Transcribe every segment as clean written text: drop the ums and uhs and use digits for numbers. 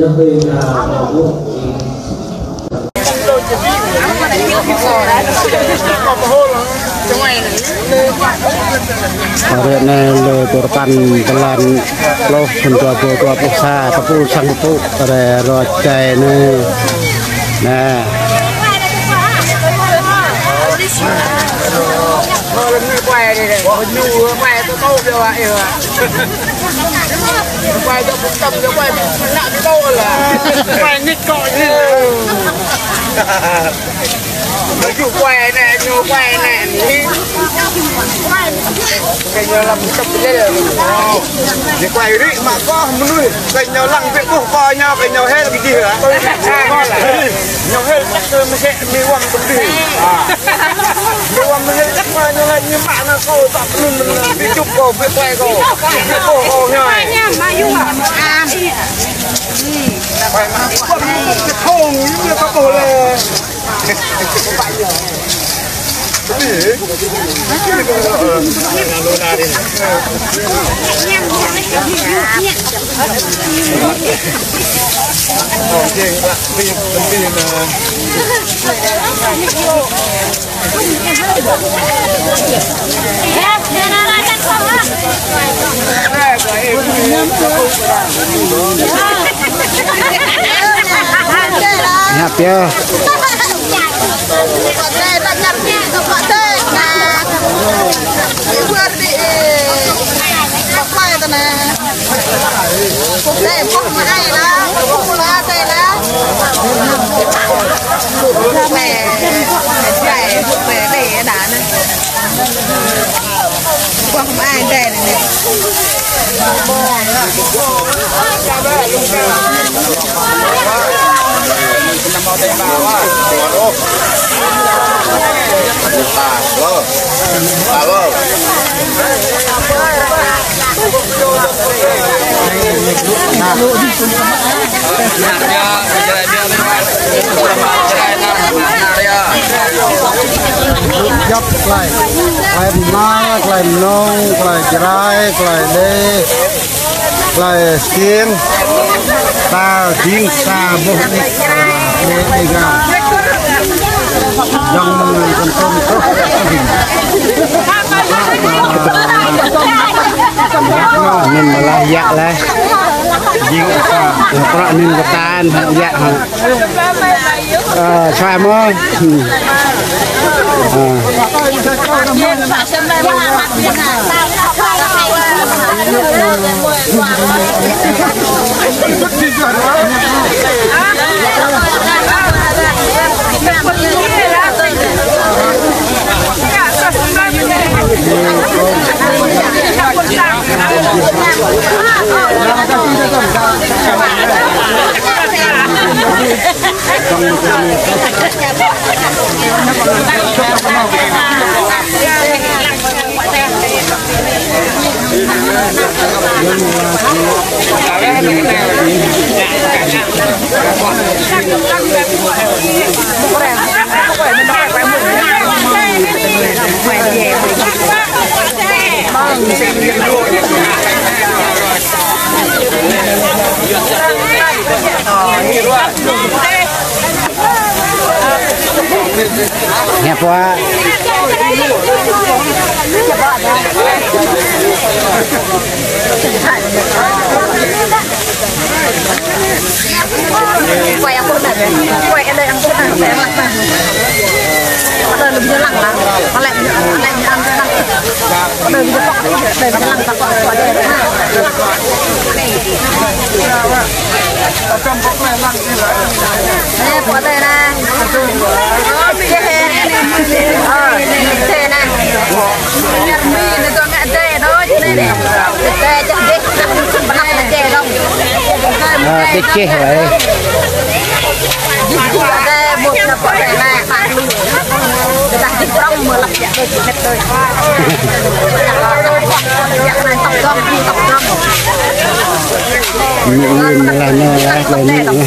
Karena le korban telan loh untuk tua pusat tapi sang itu pada rojai nah quay đi này, quay tôi câu cho bạn yêu à, quay tôi cũng tâm cho quay nặng cái câu là quay nghịch cọi gì, nói chung quay này, nhiều quay này, cái nhiều làm tập cái đấy rồi, để quay đi mà có muốn nuôi, cái nhiều lăng việc cũng coi nhau, cái nhiều hết là cái gì hả? Xa con là nhiều hết chắc tôi mới sẽ mi quăng công ty, mi quăng mới chắc mà như bạn là câu tập luôn mình đi chụp cổ việc quay cổ nhồi, quay mà cái thùng như các cổ là nhap ya không ai đèn này dấp lại má lại nông lại trái lại đê lại xiên ta tiếng xa vô đê gà dòng con tôm tốt nên mà lại dạ lại dính cả nên cái tan dạ xoay mơ nghe quá quay ăn cốt này quay cái đây ăn cốt này sẽ lặng mà có đời đừng như lặng là có lạnh ăn lặng có đời đừng bọc đời đừng lặng bọc có đời đấy nè có đời này thế này nhặt mi nó cho ngã tê đó chứ này này tê chắc đi không bắt là tê đâu cái chê vậy tê một là có thể là bạn luôn người ta thích trong mưa lặp dạ tôi chỉ hết tôi dạ này tóc gom tóc gom nhìn là nó lại nhìn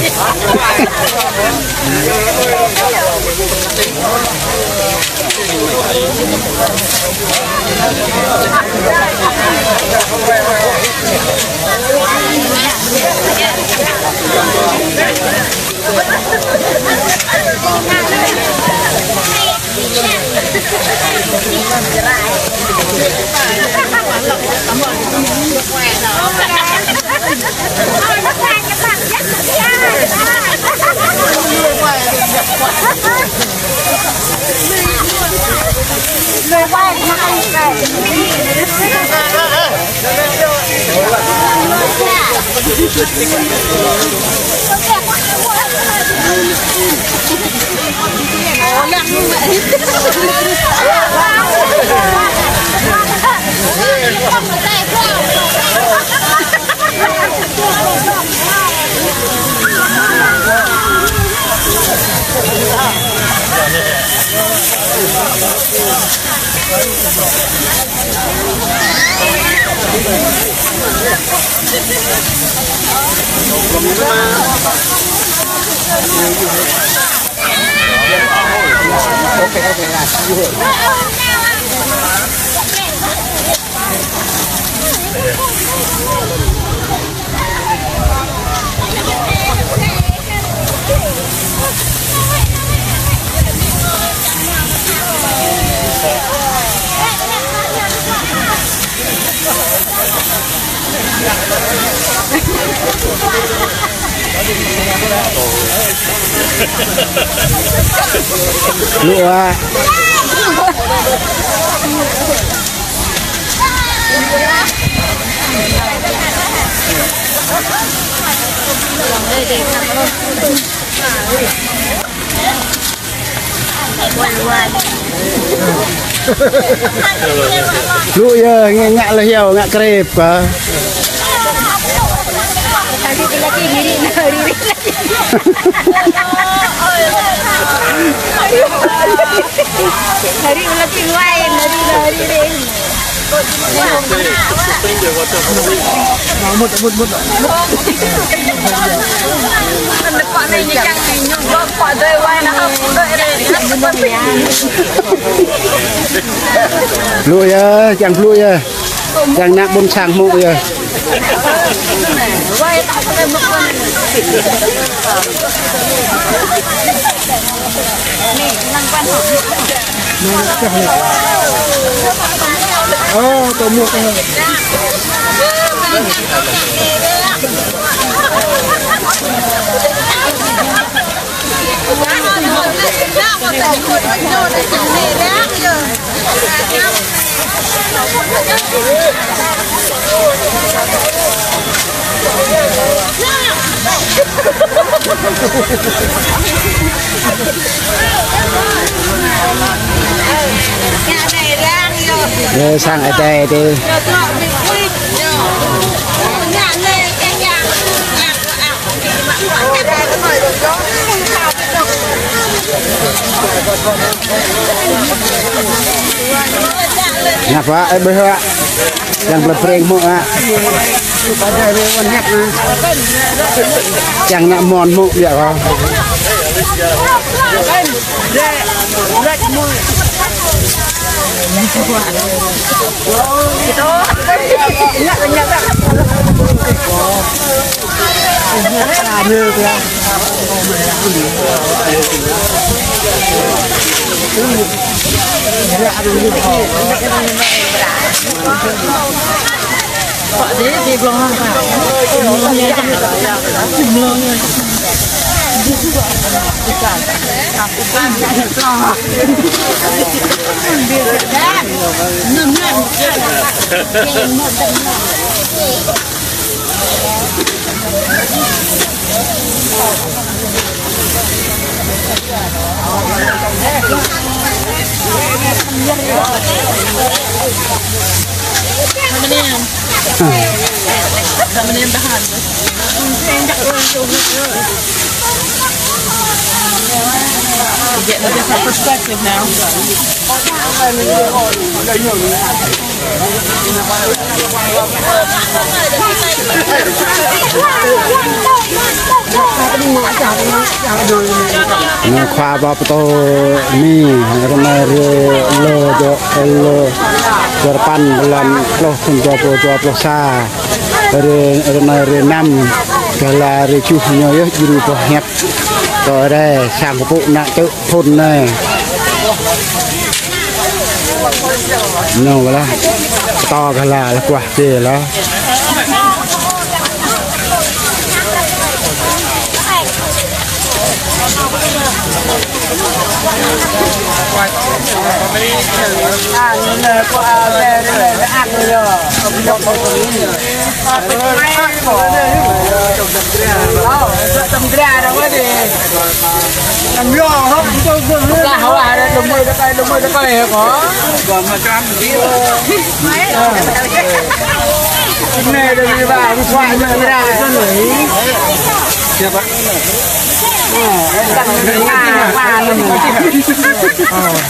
Yeah. lụa lụa giờ nghe ngạ là hiểu ngạ krep cả Hari lagi main, hari deh. Depan ini yang nyumbang pada wayang apa lụa giờ chẳng lụa giờ chẳng nặng bún sang mộ giờ tôi mua cái rồi sang ở đây đi ngapa bây giờ yang berperang mu pada rewan nyak yang nak mon mu ya kau Pak dia belum hafal. Get a different perspective now. khoa bắp to mi rồi này lo pan bulan lo sun tua sa rồi này năm là rồi chú nhớ dulu po hẹp rồi đây sang của phụ nặng tự thôn này nhiều là to cái là quả gì là này đây đi vào đi xoay như thế nào cho người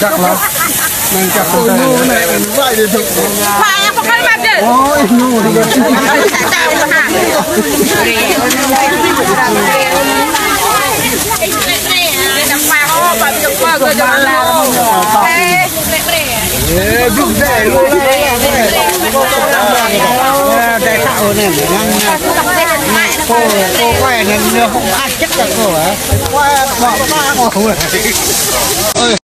chắc lắm mình chắc không ngu này mình vậy thì thực khoai em không ăn chứ ôi ngu thì giúp rẻ luôn cái thảo này cô quay này không ăn chắc là cô hả qua bỏ ba ngủ rồi